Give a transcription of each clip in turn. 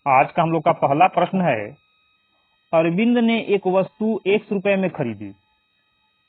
आज का हम लोग का पहला प्रश्न है, अरविंद ने एक वस्तु 100 रुपए में खरीदी।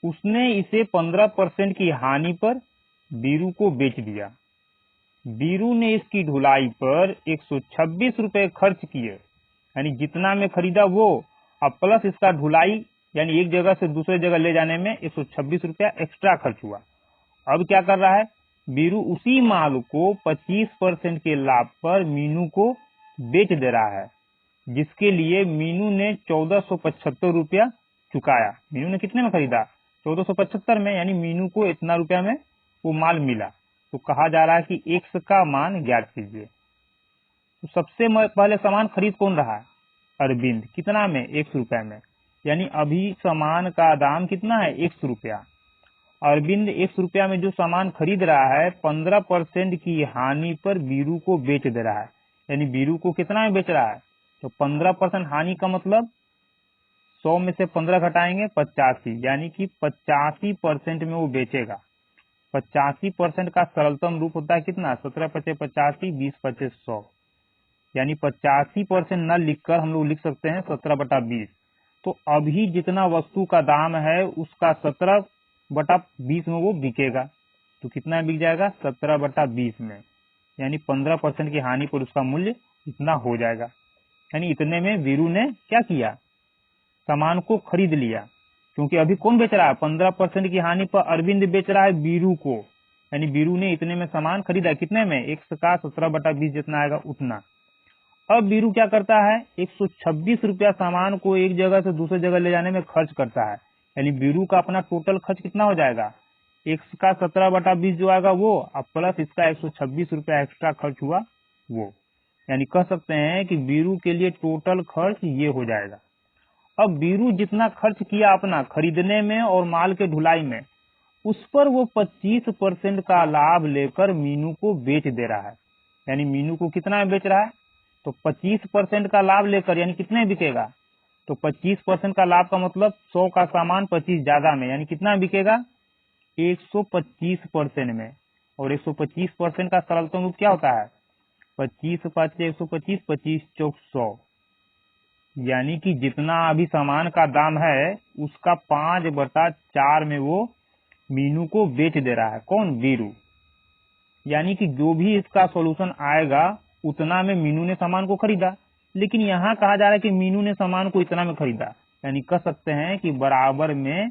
उसने इसे 15% की हानि पर बीरू को बेच दिया। बीरू ने इसकी ढुलाई पर 126 रुपए खर्च किए, यानी जितना में खरीदा वो, अब प्लस इसका ढुलाई यानी एक जगह से दूसरे जगह ले जाने में 126 रुपया एक्स्ट्रा खर्च हुआ। अब क्या कर रहा है, बीरू उसी माल को 25% के लाभ पर मीनू को बेच दे रहा है, जिसके लिए मीनू ने 1475 रुपया चुकाया। मीनू ने कितने में खरीदा? 1475 में, यानी मीनू को इतना रुपया में वो माल मिला। तो कहा जा रहा है कि एक्स का मान ज्ञात कीजिए। तो सबसे पहले सामान खरीद कौन रहा है? अरविंद। कितना में? 100 रुपए में, यानी अभी सामान का दाम कितना है? 100 रुपया। अरविंद 100 रुपया में जो सामान खरीद रहा है 15% की हानि पर बीरू को बेच दे रहा है, यानी बीरू को कितना में बेच रहा है? तो 15% हानि का मतलब 100 में से 15 घटाएंगे 85, यानी कि 85% में वो बेचेगा। 85% का सरलतम रूप होता है कितना? 17 पचे 85, 20 पचे 100, यानी 85% न लिखकर हम लोग लिख सकते हैं 17/20। तो अभी जितना वस्तु का दाम है उसका 17/20 में वो बिकेगा। तो कितना बिक जाएगा? 17/20 में, यानी 15% की हानि पर उसका मूल्य इतना हो जाएगा। यानी इतने में वीरू ने क्या किया? सामान को खरीद लिया। क्योंकि अभी कौन बेच रहा है? 15% की हानि पर अरविंद बेच रहा है बीरू को, यानी बीरू ने इतने में सामान खरीदा। कितने में? एक का 17/20 जितना आएगा उतना। अब बीरू क्या करता है? 126 रुपया सामान को एक जगह से दूसरी जगह ले जाने में खर्च करता है, यानी बीरू का अपना टोटल खर्च कितना हो जाएगा? एक्स का 17/20 जो आएगा वो, अब प्लस इसका 126 रुपया एक्स्ट्रा खर्च हुआ वो, यानी कह सकते हैं कि बीरू के लिए टोटल खर्च ये हो जाएगा। अब बीरू जितना खर्च किया अपना खरीदने में और माल के ढुलाई में, उस पर वो 25% का लाभ लेकर मीनू को बेच दे रहा है। यानी मीनू को कितना में बेच रहा है? तो 25% का लाभ लेकर, यानी कितने बिकेगा? तो 25% का लाभ का मतलब 100 का सामान 25 ज्यादा में, यानी कितना बिकेगा? 125% में। और 125% का सरलतम रूप क्या होता है? 25 5 125, 25 चौक 100, यानी कि जितना अभी सामान का दाम है उसका 5/4 में वो मीनू को बेच दे रहा है। कौन? बीरू। यानी कि जो भी इसका सॉल्यूशन आएगा उतना में मीनू ने सामान को खरीदा, लेकिन यहाँ कहा जा रहा है कि मीनू ने सामान को इतना में खरीदा, यानी कह सकते हैं कि बराबर में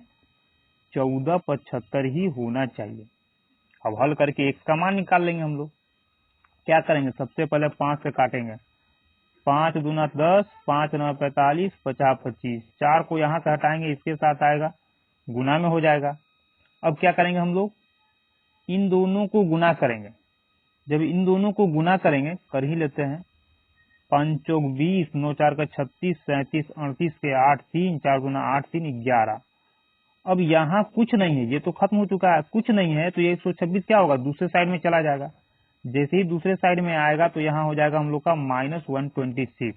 1475 ही होना चाहिए। अब हल करके एक्स का मान निकाल लेंगे हम लोग। क्या करेंगे? सबसे पहले 5 से काटेंगे। 5 दूना 10, 5 9 45, 50 25, 4 को यहाँ से हटाएंगे, इसके साथ आएगा, गुना में हो जाएगा। अब क्या करेंगे हम लोग? इन दोनों को गुना करेंगे। जब इन दोनों को गुना करेंगे, कर ही लेते हैं, 5 चौक 20, 9 4 का 36, 37 38 के 8 3, 4 गुना 8 3 11। अब यहाँ कुछ नहीं है, ये तो खत्म हो चुका है, कुछ नहीं है, तो ये 126 क्या होगा? दूसरे साइड में चला जाएगा। जैसे ही दूसरे साइड में आएगा तो यहाँ हो जाएगा हम लोग का -126।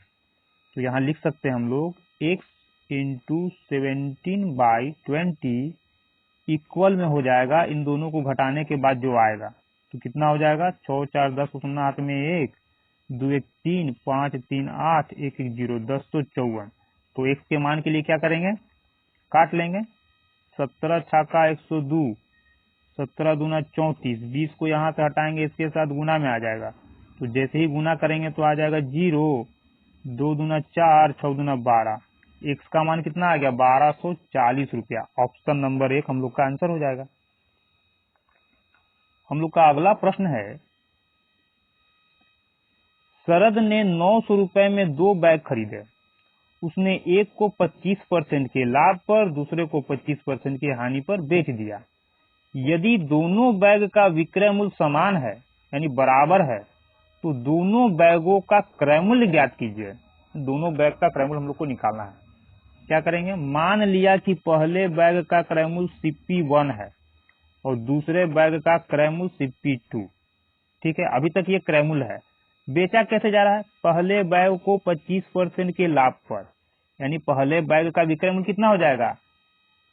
तो यहाँ लिख सकते हैं हम लोग x × 17/20 इक्वल में हो जाएगा इन दोनों को घटाने के बाद जो आएगा। तो कितना हो जाएगा? 6 4 10 शून्य हाथ में 1, 2 1 3, 5 3 8, 1 1 0, 10 तो 54। तो x के मान के लिए क्या करेंगे? काट लेंगे। 17 छाका 102, 17 दूना 34, 20 को यहाँ से हटाएंगे, इसके साथ गुना में आ जाएगा। तो जैसे ही गुना करेंगे तो आ जाएगा 0, 2 दूना 4, 6 दूना 12। एक्स का मान कितना आ गया? 1240 रुपया। ऑप्शन नंबर 1 हम लोग का आंसर हो जाएगा। हम लोग का अगला प्रश्न है, शरद ने 900 रुपए में 2 बैग खरीदे। उसने एक को 25% के लाभ पर, दूसरे को 25% की हानि पर बेच दिया। यदि दोनों बैग का विक्रय मूल्य समान है, यानी बराबर है, तो दोनों बैगों का क्रय मूल्य ज्ञात कीजिए। दोनों बैग का क्रय मूल्य हम लोग को निकालना है। क्या करेंगे? मान लिया कि पहले बैग का क्रय मूल्य CP1 है और दूसरे बैग का क्रय मूल्य CP2। ठीक है, अभी तक ये क्रय मूल्य है। बेचा कैसे जा रहा है? पहले बैग को 25% के लाभ पर, यानी पहले बैग का विक्रय मूल्य कितना हो जाएगा?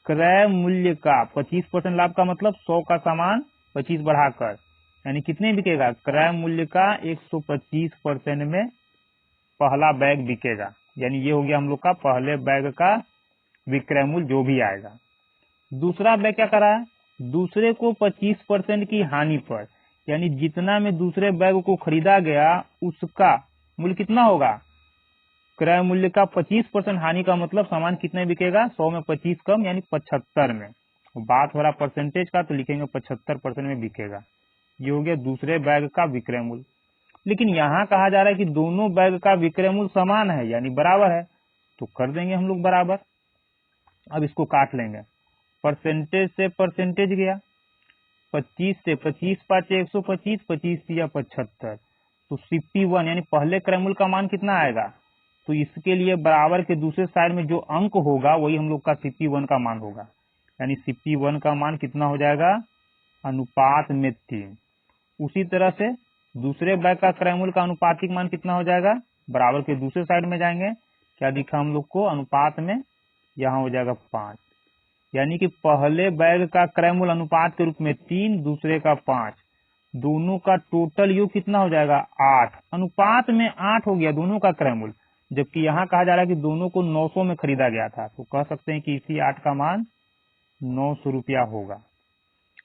क्रय मूल्य का 25% लाभ का मतलब 100 का सामान 25 बढ़ाकर, यानी कितने बिकेगा? क्रय मूल्य का 125% में पहला बैग बिकेगा, यानी ये हो गया हम लोग का पहले बैग का विक्रय मूल्य जो भी आएगा। दूसरा बैग क्या करा है, दूसरे को 25% की हानि पर, यानी जितना में दूसरे बैग को खरीदा गया उसका मूल्य कितना होगा, क्रय मूल्य का 25% हानि का मतलब सामान कितने बिकेगा, 100 में 25 कम यानी 75 में। बात हो रहा परसेंटेज का तो लिखेंगे 75% में बिकेगा। ये हो गया दूसरे बैग का विक्रय मूल्य। लेकिन यहाँ कहा जा रहा है कि दोनों बैग का विक्रय मूल्य समान है यानी बराबर है, तो कर देंगे हम लोग बराबर। अब इसको काट लेंगे, परसेंटेज से परसेंटेज गया, 25 से 25 पाँचे 125, 25 या 75, तो CP1 यानी पहले क्रय मूल्य का मान कितना आएगा, तो इसके लिए बराबर के दूसरे साइड में जो अंक होगा वही हम लोग का CP1 का मान होगा, यानी CP1 का मान कितना हो जाएगा, अनुपात में 3। उसी तरह से दूसरे बैग का क्रय मूल्य का अनुपातिक मान कितना हो जाएगा, बराबर के दूसरे साइड में जाएंगे, क्या दिखा हम लोग को, अनुपात में यहाँ हो जाएगा 5, यानी कि पहले बैग का क्रय मूल्य अनुपात के रूप में 3, दूसरे का 5, दोनों का टोटल योग कितना हो जाएगा 8, अनुपात में 8 हो गया दोनों का क्रय मूल्य। जबकि यहाँ कहा जा रहा है कि दोनों को 900 में खरीदा गया था, तो कह सकते हैं कि इसी 8 का मान 900 रुपया होगा।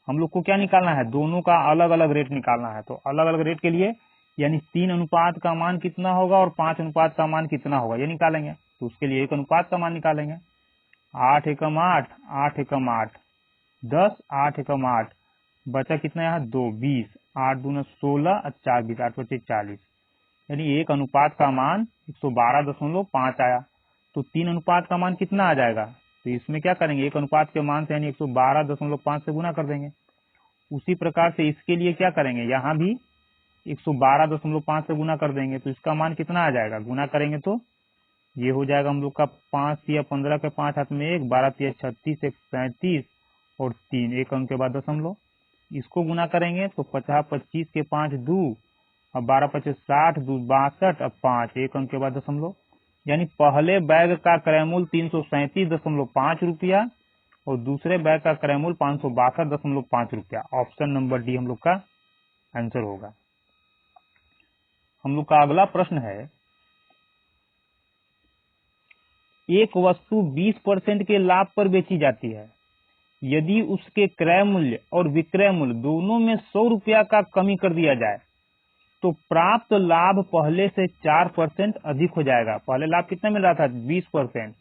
हम लोग को क्या निकालना है, दोनों का अलग अलग रेट निकालना है। तो अलग अलग रेट के लिए यानी 3 अनुपात का मान कितना होगा और 5 अनुपात का मान कितना होगा ये निकालेंगे। तो उसके लिए 1 अनुपात का मान निकालेंगे, 8 एकम 8, 8 एकम 8 10, 8 एकम 8, बचा कितना यहाँ 2, 20, 8 दूना 16, 4 20, 8 बचे 40, यानी 1 अनुपात का मान 112.5 आया। तो 3 अनुपात का मान कितना आ जाएगा, तो इसमें क्या करेंगे 1 अनुपात के मान से यानी 112.5 से गुना कर देंगे। उसी प्रकार से इसके लिए क्या करेंगे, यहाँ भी 112.5 से गुना कर देंगे, तो इसका मान कितना आ जाएगा, गुना करेंगे तो ये हो जाएगा हम लोग का 5 या 15 के 5 हाथ में 1, 12 या 36, 1 37 और 3 एक अंक के बाद दशमलव, इसको गुना करेंगे तो 50, 25 के 5 2 और 12 25 60, 2 62 और 5 एक अंक के बाद दशमलव, यानी पहले बैग का क्रय मूल्य 337.5 रुपया और दूसरे बैग का क्रय मूल्य 562.5 रुपया। ऑप्शन नंबर डी हम लोग का आंसर होगा। हम लोग का अगला प्रश्न है, एक वस्तु 20% के लाभ पर बेची जाती है, यदि उसके क्रय मूल्य और विक्रय मूल्य दोनों में 100 रुपया का कमी कर दिया जाए तो प्राप्त लाभ पहले से 4% अधिक हो जाएगा। पहले लाभ कितना मिल रहा था 20%,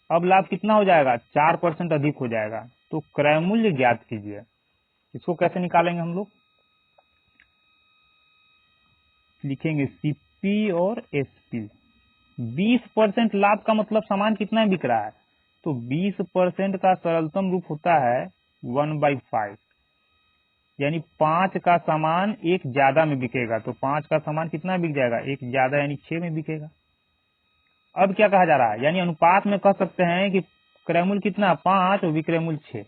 अब लाभ कितना हो जाएगा 4% अधिक हो जाएगा। तो क्रय मूल्य ज्ञात कीजिए। इसको कैसे निकालेंगे हम लोग, लिखेंगे CP और SP। 20% लाभ का मतलब सामान कितना बिक रहा है, तो 20% का सरलतम रूप होता है 1/5, यानी 5 का सामान 1 ज्यादा में बिकेगा, तो 5 का सामान कितना बिक जाएगा 1 ज्यादा यानी 6 में बिकेगा। अब क्या कहा जा रहा है, यानी अनुपात में कह सकते हैं कि क्रय मूल्य कितना 5 और विक्रय मूल्य 6।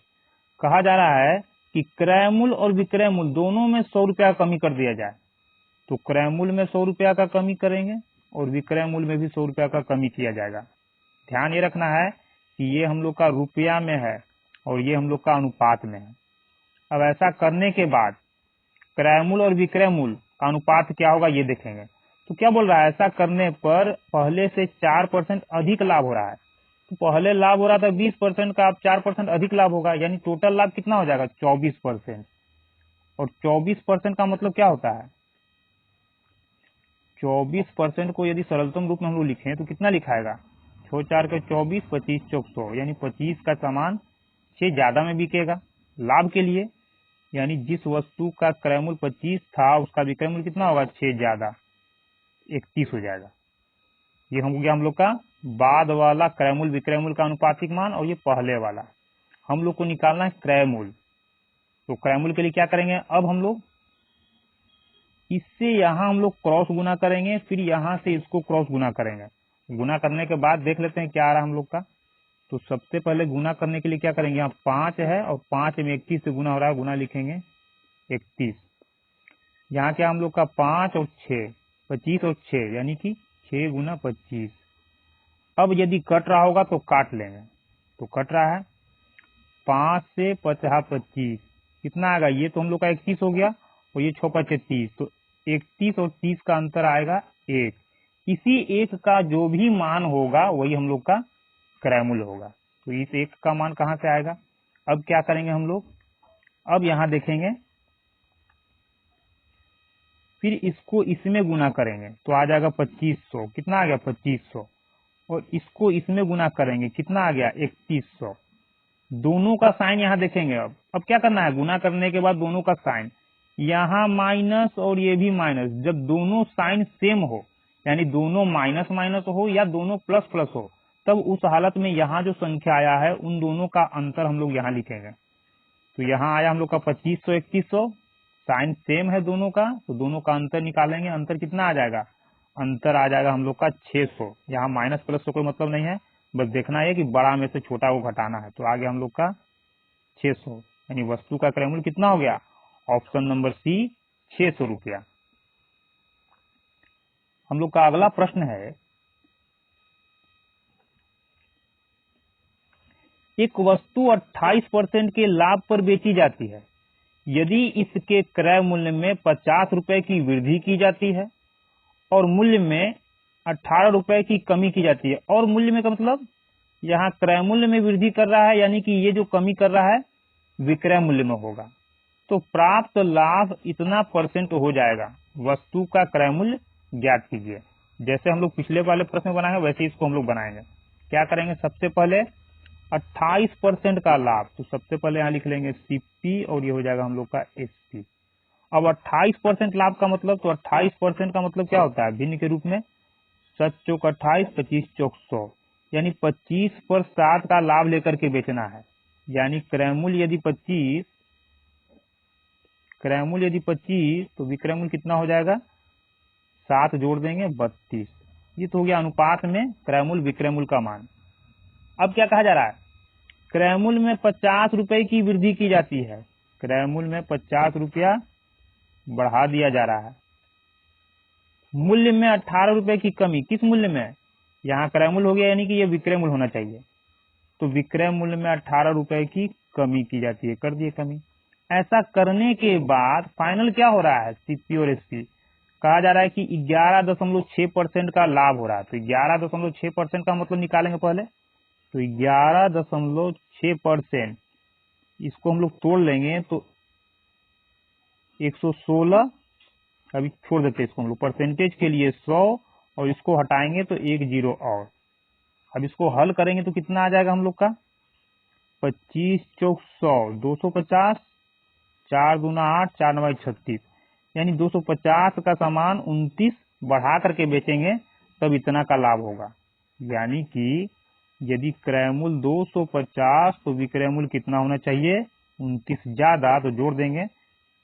कहा जा रहा है कि क्रय मूल्य और विक्रय मूल्य दोनों में 100 रुपया कमी कर दिया जाए, तो क्रय मूल्य में 100 रुपया का कमी करेंगे और विक्रय मूल्य में भी 100 रुपया का कमी किया जाएगा। ध्यान ये रखना है कि ये हम लोग का रुपया में है और ये हम लोग का अनुपात में है। अब ऐसा करने के बाद क्रय मूल्य और विक्रय मूल्य का अनुपात क्या होगा ये देखेंगे। तो क्या बोल रहा है, ऐसा करने पर पहले से 4% अधिक लाभ हो रहा है। तो पहले लाभ हो रहा था 20% का, अब 4% अधिक लाभ होगा, यानी टोटल लाभ कितना हो जाएगा 24%। और 24% का मतलब क्या होता है, 24% को यदि सरलतम रूप में हम लोग लिखें तो कितना लिखाएगा, 6 4 के 24, 25 चौक 100, यानी 25 का सामान 6 ज्यादा में बिकेगा लाभ के लिए, यानी जिस वस्तु का क्रय मूल्य 25 था उसका विक्रय मूल्य कितना होगा 6 ज्यादा 31 हो जाएगा। ये हो गया हम लोग का बाद वाला क्रय मूल्य विक्रय मूल्य का अनुपातिक मान, और ये पहले वाला हम लोग को निकालना है क्रय मूल्य। तो क्रय मूल्य के लिए क्या करेंगे, अब हम लोग इससे यहाँ हम लोग क्रॉस गुना करेंगे, फिर यहाँ से इसको क्रॉस गुना करेंगे। गुना करने के बाद देख लेते हैं क्या आ रहा है हम लोग का। तो सबसे पहले गुना करने के लिए क्या करेंगे, यहाँ 5 है और 5 में 31 से गुना हो रहा है, गुना लिखेंगे 31। यहाँ क्या हम लोग का 5 और 6, 25 और 6 यानी कि 6 गुना 25। अब यदि कट रहा होगा तो काट लेंगे, तो कट रहा है 5 से 50 25 कितना आएगा, ये तो हम लोग का 31 हो गया और ये 6 5 30, तो 31 और 30 का अंतर आएगा 1, इसी एक का जो भी मान होगा वही हम लोग का क्रय मूल्य होगा। तो इस एक का मान कहाँ से आएगा? अब क्या करेंगे हम लोग, अब यहां देखेंगे, फिर इसको इसमें गुना करेंगे तो आ जाएगा 2500। कितना आ गया? 2500। और इसको इसमें गुना करेंगे, कितना आ गया? 3100। दोनों का साइन यहाँ देखेंगे। अब क्या करना है? गुना करने के बाद दोनों का साइन, यहाँ माइनस और ये भी माइनस। जब दोनों साइन सेम हो, यानी दोनों माइनस माइनस हो या दोनों प्लस प्लस हो, तब उस हालत में यहाँ जो संख्या आया है उन दोनों का अंतर हम लोग यहाँ लिखेंगे। तो यहाँ आया हम लोग का 2500 3100, साइन सेम है दोनों का, तो दोनों का अंतर निकालेंगे। अंतर कितना आ जाएगा? अंतर आ जाएगा हम लोग का 600। यहाँ माइनस प्लस से कोई मतलब नहीं है, बस देखना है कि बड़ा में से छोटा को घटाना है। तो आगे हम लोग का 600, यानी वस्तु का क्रय मूल्य कितना हो गया? ऑप्शन नंबर सी, 600 रुपया। हम लोग का अगला प्रश्न है, एक वस्तु 28% के लाभ पर बेची जाती है। यदि इसके क्रय मूल्य में 50 रुपए की वृद्धि की जाती है और मूल्य में 18 रुपए की कमी की जाती है। और मूल्य में का मतलब यहाँ क्रय मूल्य में वृद्धि कर रहा है, यानी कि ये जो कमी कर रहा है विक्रय मूल्य में होगा। तो प्राप्त लाभ इतना परसेंट हो जाएगा। वस्तु का क्रय मूल्य ज्ञात कीजिए। जैसे हम लोग पिछले वाले प्रश्न बनाएंगे वैसे इसको हम लोग बनाएंगे। क्या करेंगे? सबसे पहले 28% का लाभ, तो सबसे पहले यहाँ लिख लेंगे सीपी और ये हो जाएगा हम लोग का एसपी। अब 28% लाभ का मतलब, तो 28% का मतलब क्या होता है? भिन्न के रूप में 7 चौक 28, 25 चौक 100, यानी 25 पर 7 का लाभ लेकर के बेचना है। यानी क्रय मूल्य यदि 25, तो विक्रय मूल्य कितना हो जाएगा? 7 जोड़ देंगे 32। ये तो हो गया अनुपात में क्रय मूल्य विक्रय मूल्य का मान। अब क्या कहा जा रहा है? क्रय मूल्य में 50 रुपए की वृद्धि की जाती है। क्रय मूल्य में 50 रुपया बढ़ा दिया जा रहा है। मूल्य में 18 रुपए की कमी। किस मूल्य में? यहाँ क्रय मूल्य हो गया, यानी कि ये विक्रय मूल्य होना चाहिए। तो विक्रय मूल्य में 18 रुपए की कमी की जाती है। कर दिए कमी। ऐसा करने के बाद फाइनल क्या हो रहा है? सीपी और एसपी कहा जा रहा है कि 11.6% का लाभ हो रहा है। तो 11.6% का मतलब निकालेंगे पहले। तो 11.6%, इसको हम लोग तोड़ लेंगे तो 116। अभी छोड़ देते हैं इसको हम लोग, परसेंटेज के लिए 100 और इसको हटाएंगे तो 1 जीरो और। अब इसको हल करेंगे तो कितना आ जाएगा हम लोग का? 25 चौक 100, 250, 4 दूना 8, 4 9 36, यानी 250 का सामान 29 बढ़ा करके बेचेंगे तब इतना का लाभ होगा। यानी कि यदि क्रय मूल्य 250 तो विक्रय मूल्य कितना होना चाहिए? 29 ज्यादा, तो जोड़ देंगे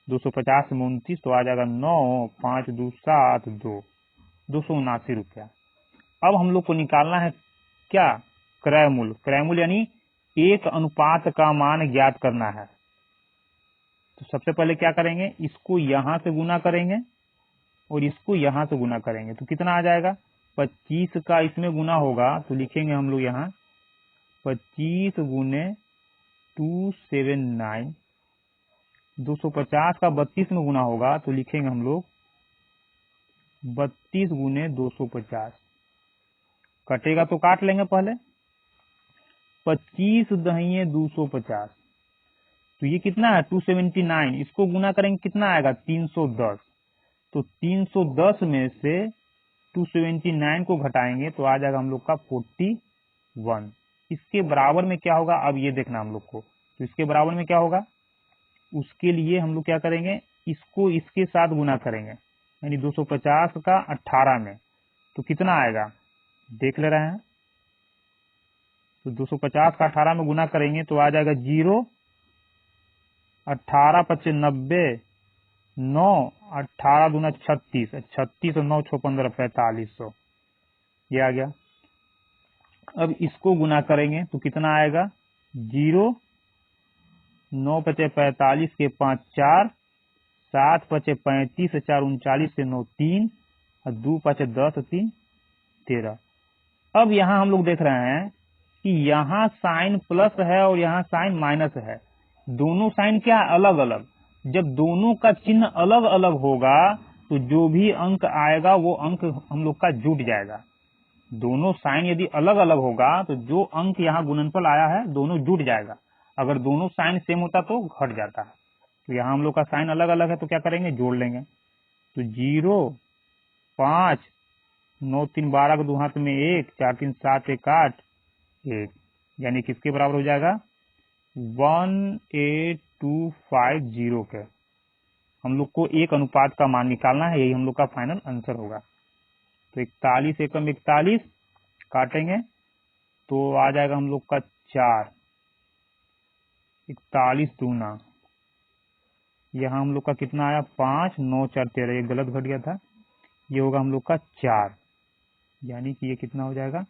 250 में 29 तो आ जाएगा 9, 5 2 7 2, 279 रुपया। अब हम लोग को निकालना है क्या? क्रय मूल्य। क्रय मूल्य यानी एक अनुपात का मान ज्ञात करना है। तो सबसे पहले क्या करेंगे? इसको यहां से गुना करेंगे और इसको यहां से गुना करेंगे तो कितना आ जाएगा? 25 का इसमें गुना होगा तो लिखेंगे हम लोग यहाँ 25 गुने 279। 250 का 32 में गुना होगा तो लिखेंगे हम लोग 32 गुने 250। कटेगा तो काट लेंगे पहले। 25 दहिए 250, तो ये कितना है? 279। इसको गुना करेंगे कितना आएगा? 310। तो 310 में से 279 को घटाएंगे तो आ जाएगा हम लोग का 41। इसके बराबर में क्या होगा? अब ये देखना हम लोग को। तो इसके बराबर में क्या होगा? उसके लिए हम लोग क्या करेंगे? इसको इसके साथ गुना करेंगे, यानी 250 का 18 में, तो कितना आएगा? देख ले रहे हैं। तो 250 का 18 में गुना करेंगे तो आ जाएगा 0, 18 पच्चे 90, 9, 18 दूना 36, 36 और 9 6 15 4500, ये आ गया। अब इसको गुना करेंगे तो कितना आएगा? 0, 9 पचे 45 के 5 4, 7 पचे 35, 4 39 से 9 3 और 2 पचे 10, 3 13। अब यहाँ हम लोग देख रहे हैं कि यहाँ साइन प्लस है और यहाँ साइन माइनस है। दोनों साइन क्या अलग अलग। जब दोनों का चिन्ह अलग अलग होगा तो तो जो भी अंक आएगा वो अंक हम लोग का जुट जाएगा। दोनों साइन यदि अलग अलग होगा तो जो अंक यहाँ गुणनफल आया है दोनों जुट जाएगा। अगर दोनों साइन सेम होता तो घट जाता है। तो यहाँ हम लोग का साइन अलग अलग है तो क्या करेंगे, जोड़ लेंगे। तो 0, 5, 9 3 12 के 2 हाथ में 1, 4 3 7 1 8 1, यानी किसके बराबर हो जाएगा 18250 के। हम लोग को एक अनुपात का मान निकालना है, यही हम लोग का फाइनल आंसर होगा। तो 41 एकम 41 काटेंगे तो आ जाएगा हम लोग का 4, 41 दूना, यहाँ हम लोग का कितना आया 5, 9 4 13, ये गलत घट गया था, ये होगा हम लोग का 4, यानी कि ये कितना हो जाएगा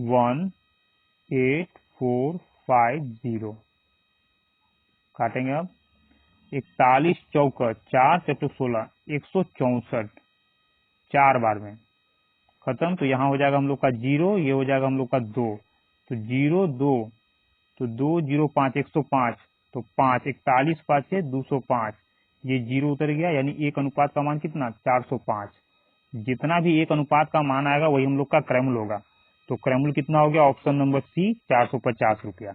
18450। काटेंगे अब 41 चौका 4 चौके 16, 164 4 बार में खत्म। तो यहाँ हो जाएगा हम लोग का 0, ये हो जाएगा हम लोग का 2, तो 0 2, तो 2 0 5 105, तो 5 41 5 है 205, ये 0 उतर गया, यानी एक अनुपात का मान कितना 405। जितना भी एक अनुपात का मान आएगा वही हम लोग का क्रैमल होगा। तो क्रैमल कितना हो गया, ऑप्शन नंबर सी 450 रुपया।